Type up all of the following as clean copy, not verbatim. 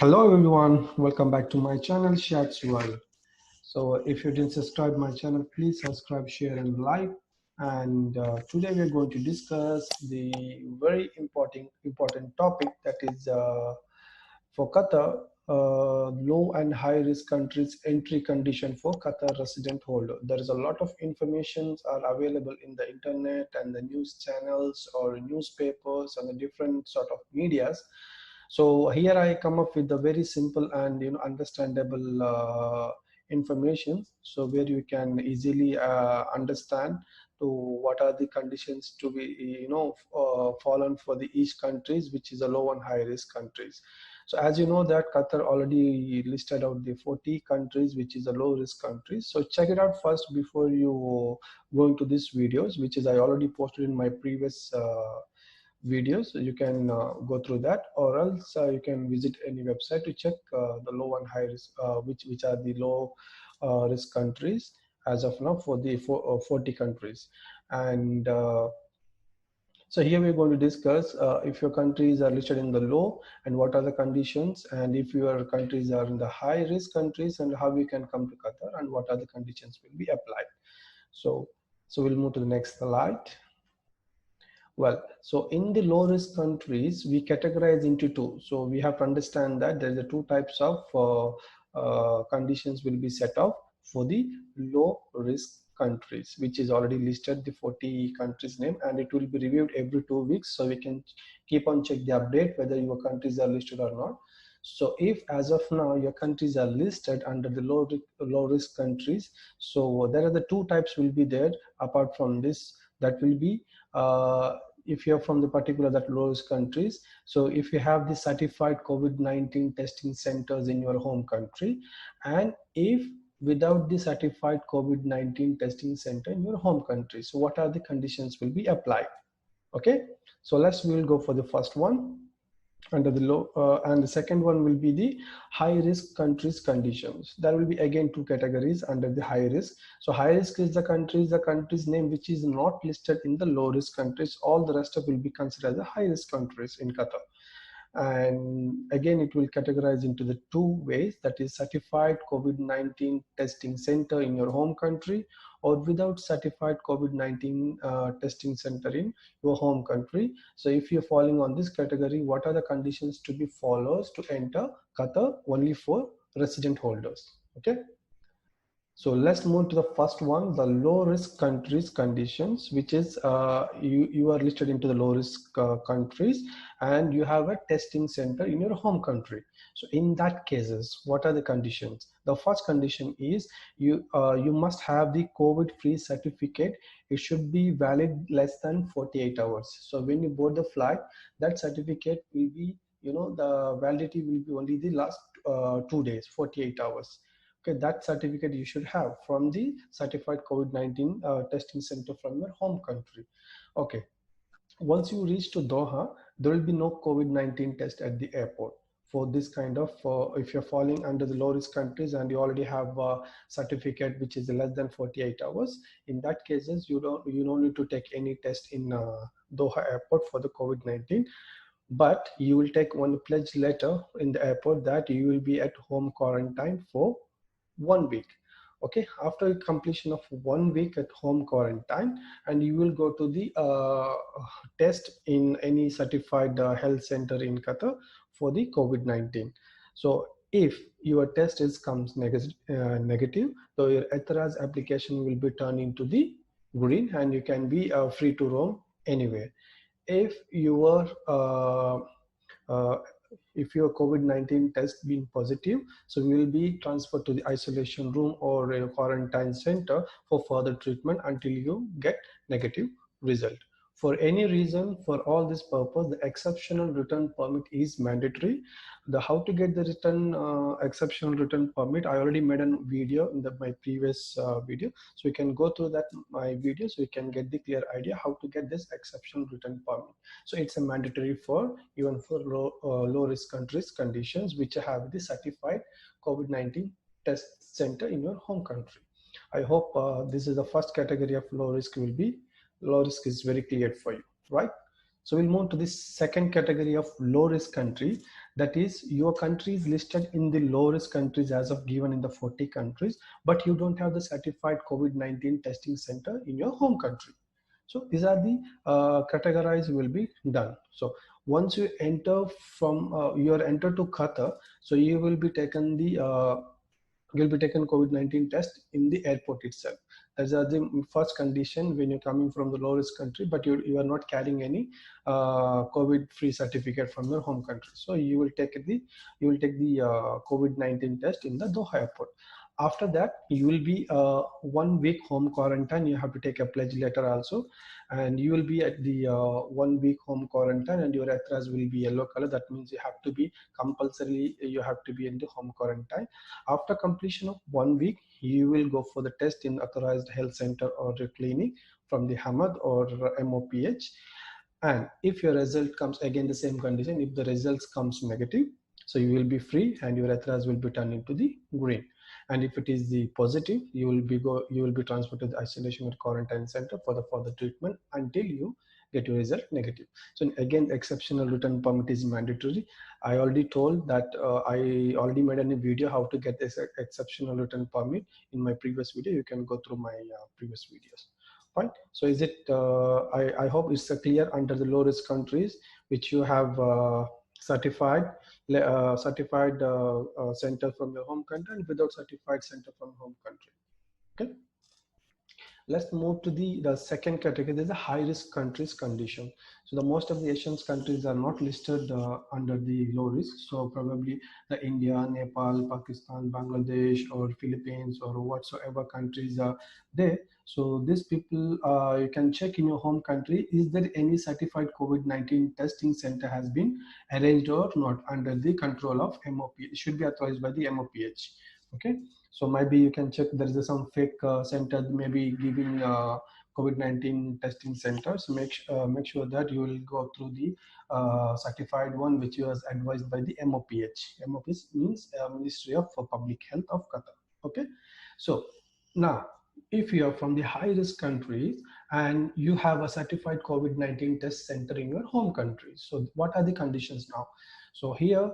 Hello everyone, welcome back to my channel Shats World. So if you didn't subscribe my channel, please subscribe, share and like. And today we're going to discuss the very important topic, that is for Qatar, low and high risk countries entry condition for Qatar resident holder. There is a lot of information are available in the internet and the news channels or newspapers and the different sort of medias. So here I come up with a very simple and understandable information, so where you can easily understand to what are the conditions to be fallen for the each countries, which is a low and high risk countries. So as you know that Qatar already listed out the 40 countries which is a low risk countries. So check it out first before you go into these videos, which is I already posted in my previous videos. So you can go through that, or else you can visit any website to check the low and high risk, which are the low risk countries as of now for the 40 countries. And so here we're going to discuss if your countries are listed in the low and what are the conditions, and if your countries are in the high risk countries and how you can come to Qatar and what are the conditions will be applied. So we'll move to the next slide. Well, so in the low risk countries, we categorize into two. So we have to understand that there are two types of conditions will be set up for the low risk countries, which is already listed the 40 countries name, and it will be reviewed every 2 weeks. So we can keep on check the update whether your countries are listed or not. So if as of now your countries are listed under the low risk countries, so there are the two types will be there apart from this. That will be if you're from the particular that low risk countries. So if you have the certified COVID-19 testing centers in your home country, and if without the certified COVID-19 testing center in your home country, so what are the conditions will be applied? Okay, so we'll go for the first one under the low, and the second one will be the high risk countries conditions. There will be again two categories under the high risk. So high risk is the country's name which is not listed in the low risk countries. All the rest of will be considered as the high risk countries in Qatar. And again it will categorize into the two ways, that is certified COVID-19 testing center in your home country, or without certified COVID-19 testing center in your home country. So if you're falling on this category, what are the conditions to be followed to enter Qatar only for resident holders? Okay, so let's move to the first one, the low risk countries conditions, which is you are listed into the low risk countries and you have a testing center in your home country. So in that cases, what are the conditions? The first condition is you must have the COVID-free certificate. It should be valid less than 48 hours. So when you board the flight, that certificate will be, the validity will be only the last 2 days, 48 hours. Okay, that certificate you should have from the certified COVID-19 testing center from your home country. Okay, once you reach to Doha, there will be no COVID-19 test at the airport. For this kind of, if you're falling under the low risk countries and you already have a certificate which is less than 48 hours, in that cases you don't need to take any test in Doha airport for the COVID-19. But you will take one pledge letter in the airport that you will be at home quarantine for 1 week. Okay, after completion of 1 week at home quarantine, and you will go to the test in any certified health center in Qatar for the COVID-19. So if your test comes negative, so your ETRA's application will be turned into the green and you can be free to roam anywhere. If your if your COVID-19 test being positive, so you will be transferred to the isolation room or a quarantine center for further treatment until you get negative result. For any reason, for all this purpose, the exceptional return permit is mandatory. The how to get the return exceptional return permit, I already made a video in my previous video, so you can go through that my video so you can get the clear idea how to get this exceptional return permit. So it's a mandatory for even for low risk countries conditions which have the certified COVID-19 test center in your home country. I hope this is the first category of low risk will be. Low risk is very clear for you, right? So we'll move to this second category of low risk country. That is, your country is listed in the low risk countries as of given in the 40 countries, but you don't have the certified COVID-19 testing center in your home country. So these are the categorized will be done. So once you enter from you are entered to Qatar, so you will be taken the you'll be taken COVID-19 test in the airport itself. That's the first condition when you're coming from the low risk country, but you are not carrying any COVID-free certificate from your home country. So you will take the COVID-19 test in the Doha airport. After that, you will be 1 week home quarantine. You have to take a pledge letter also, and you will be at the 1 week home quarantine, and your address will be yellow color. That means you have to be compulsorily you have to be in the home quarantine. After completion of 1 week, you will go for the test in authorized health center or a clinic from the Hamad or MOPH. And if your result comes, again the same condition, if the results comes negative, so you will be free and your athras will be turned into the green. And if it is the positive, you will be transferred to the isolation or quarantine center for the further treatment until you get your result negative. So again, exceptional written permit is mandatory. I already told that I already made a video how to get this exceptional written permit in my previous video. You can go through my previous videos. Fine. So is it? I hope it's clear under the low risk countries which you have certified center from your home country and without certified center from home country. Okay. Let's move to the second category. There's a high risk countries condition. So the most of the Asian countries are not listed under the low risk. So probably the India, Nepal, Pakistan, Bangladesh, or Philippines, or whatsoever countries are there. So these people, you can check in your home country, is there any certified COVID-19 testing center has been arranged or not under the control of MOPH. It should be authorized by the MOPH. Okay. So maybe you can check there is some fake center maybe giving COVID-19 testing centers. Make sure that you will go through the certified one which was advised by the MOPH. MOPH means Ministry of Public Health of Qatar. Okay. So now, if you are from the high risk countries and you have a certified COVID-19 test center in your home country, so what are the conditions now? So here,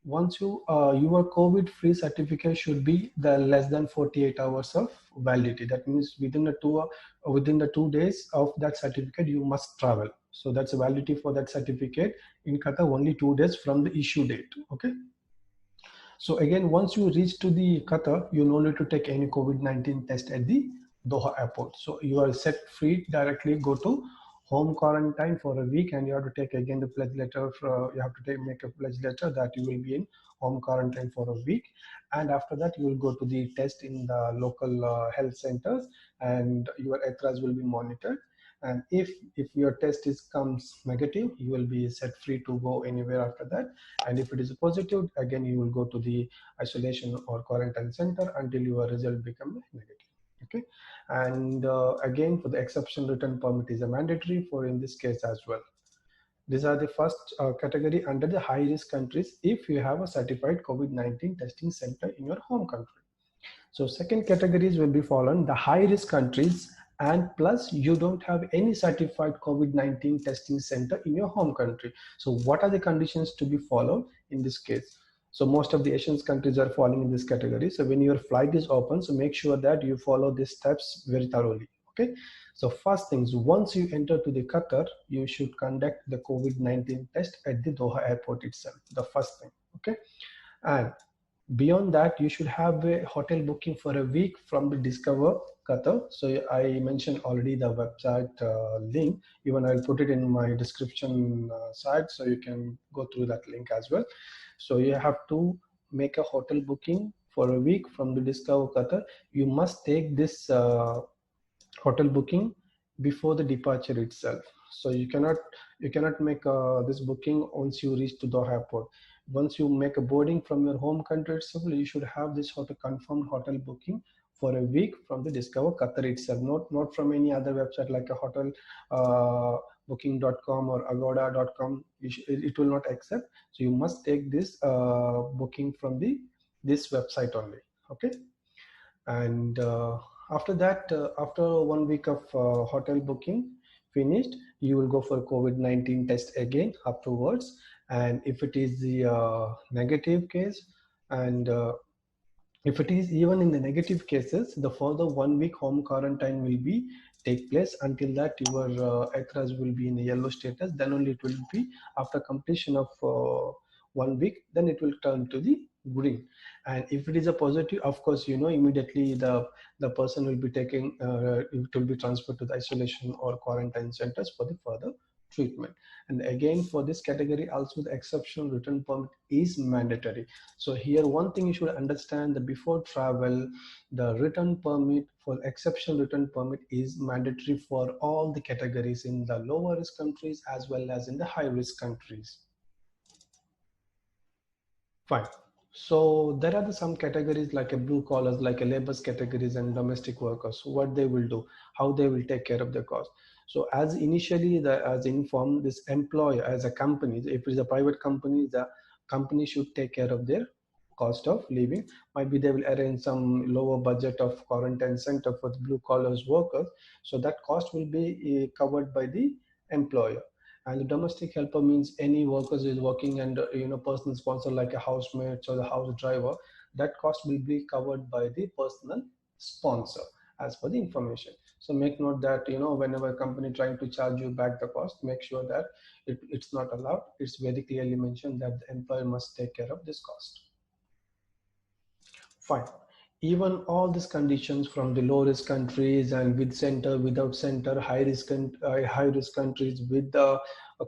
once your COVID-free certificate should be the less than 48 hours of validity. That means within the 2 days of that certificate you must travel. So that's a validity for that certificate in Qatar, only 2 days from the issue date. Okay. So again, once you reach to the Qatar, you no need to take any COVID-19 test at the Doha airport. So you are set free, directly go to home quarantine for a week, and you have to take again the pledge letter. You have to make a pledge letter that you will be in home quarantine for a week, and after that you will go to the test in the local health centers, and your athras will be monitored. And if your test comes negative, you will be set free to go anywhere after that. And if it is positive, again you will go to the isolation or quarantine center until your result becomes negative. Okay. And again, for the exception, written permit is a mandatory for in this case as well. These are the first category under the high risk countries if you have a certified COVID-19 testing center in your home country. So second categories will be following the high risk countries, and plus you don't have any certified COVID-19 testing center in your home country. So what are the conditions to be followed in this case? So most of the Asian countries are falling in this category. So when your flight is open, so make sure that you follow these steps very thoroughly. Okay. So first things, once you enter to the Qatar, you should conduct the COVID-19 test at the Doha airport itself. The first thing. Okay. And beyond that, you should have a hotel booking for a week from the Discover Qatar. So I mentioned already the website link. Even I'll put it in my description side, so you can go through that link as well. So you have to make a hotel booking for a week from the Discover Qatar. You must take this hotel booking before the departure itself. So you cannot make this booking once you reach to the airport. Once you make a boarding from your home country itself, you should have this confirmed hotel booking for a week from the Discover Qatar itself, not from any other website like a hotel booking.com or agoda.com. It will not accept. So you must take this booking from this website only. Okay. And after that, after 1 week of hotel booking, finished, you will go for COVID-19 test again afterwards. And if it is the negative case, and if it is even in the negative cases, the further 1 week home quarantine will be take place. Until that, your ethers will be in the yellow status. Then only it will be after completion of 1 week, then it will turn to the green. And if it is a positive, of course, immediately the person will be taking it will be transferred to the isolation or quarantine centers for the further treatment. And again, for this category also, the exceptional return permit is mandatory. So here one thing you should understand, that before travel, the return permit for exceptional return permit is mandatory for all the categories in the lower risk countries as well as in the high risk countries. Fine. So there are some categories like a blue collars, like a laborers categories and domestic workers. What they will do, how they will take care of their cost. So as initially, as informed, this employer as a company, if it is a private company, the company should take care of their cost of living. Might be they will arrange some lower budget of quarantine center for the blue collars workers. So that cost will be covered by the employer. And the domestic helper means any workers is working and personal sponsor like a housemaid or the house driver. That cost will be covered by the personal sponsor as per the information. So make note that whenever a company trying to charge you back the cost, make sure that it's not allowed. It's very clearly mentioned that the employer must take care of this cost. Fine. Even all these conditions from the low risk countries and with center, without center, high risk countries with the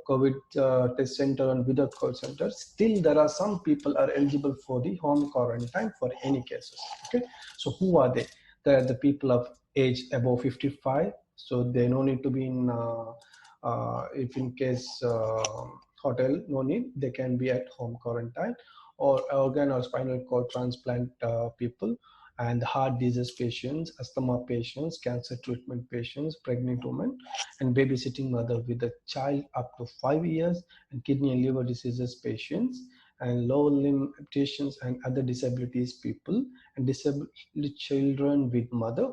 COVID test center and without COVID center, still there are some people are eligible for the home quarantine for any cases. Okay, so who are they? They are the people of age above 55. So they no need to be in. If in case hotel, no need. They can be at home quarantine, or organ or spinal cord transplant people, and heart disease patients, asthma patients, cancer treatment patients, pregnant women, and babysitting mother with a child up to 5 years, and kidney and liver diseases patients, and lower limb amputations and other disabilities people, and disabled children with mother,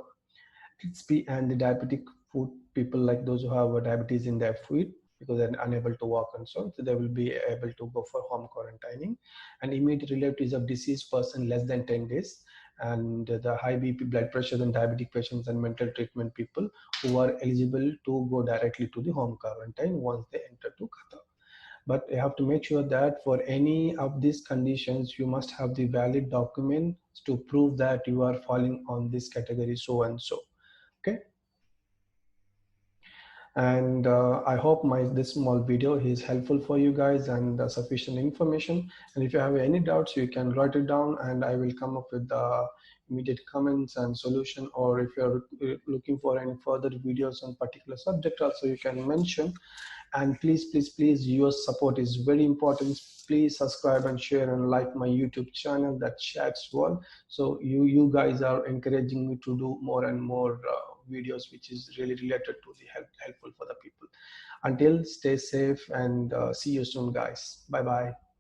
and the diabetic food people, like those who have diabetes in their food because they're unable to walk and so on. So they will be able to go for home quarantining. And immediate relatives of deceased person less than 10 days, and the high BP, blood pressure and diabetic patients and mental treatment people who are eligible to go directly to the home quarantine once they enter to Qatar. But you have to make sure that for any of these conditions, you must have the valid documents to prove that you are falling on this category so and so. Okay. And I hope this small video is helpful for you guys and sufficient information. And if you have any doubts, you can write it down and I will come up with the immediate comments and solution. Or if you're looking for any further videos on particular subject, also you can mention. And please, your support is very important. Please subscribe and share and like my YouTube channel, that Chats World. So you guys are encouraging me to do more and more videos which is really related to the helpful for the people. Until, stay safe and see you soon, guys. Bye bye.